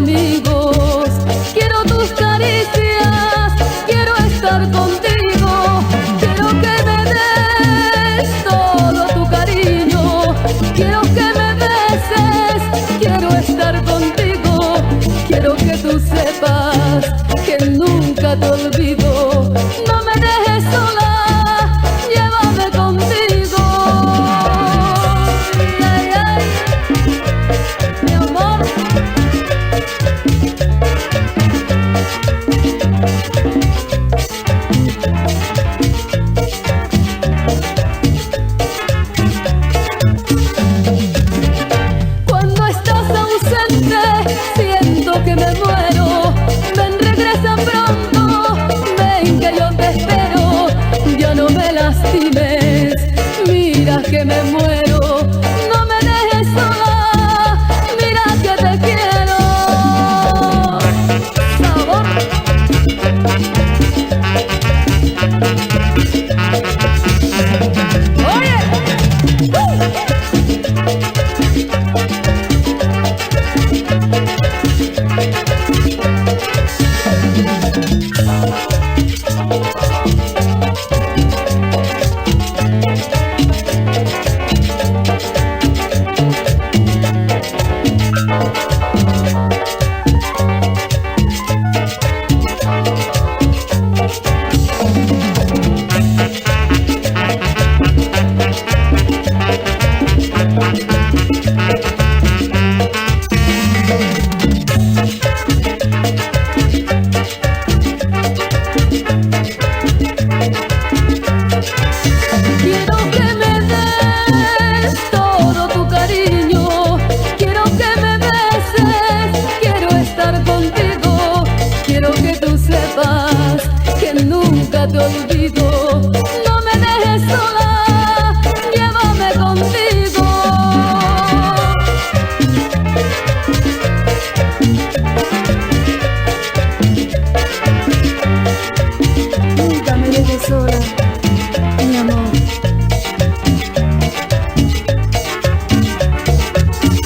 amigos. Quiero tus caricias, quiero estar contigo. Quiero que me des todo tu cariño. Quiero que me beses, quiero estar contigo. Quiero que tú sepas que nunca te olvido. No me dejes sola, llévame contigo. Ay, ay, mi amor. Cuando estás ausente, siento que me muero. Ven, regresa pronto, ven que yo te espero. Ya no me lastimes, mira que me muero. No me dejes sola, mira que te quiero. Sabor. Quiero que me des todo tu cariño. Quiero que me beses, quiero estar contigo. Quiero que tú sepas que nunca te olvido.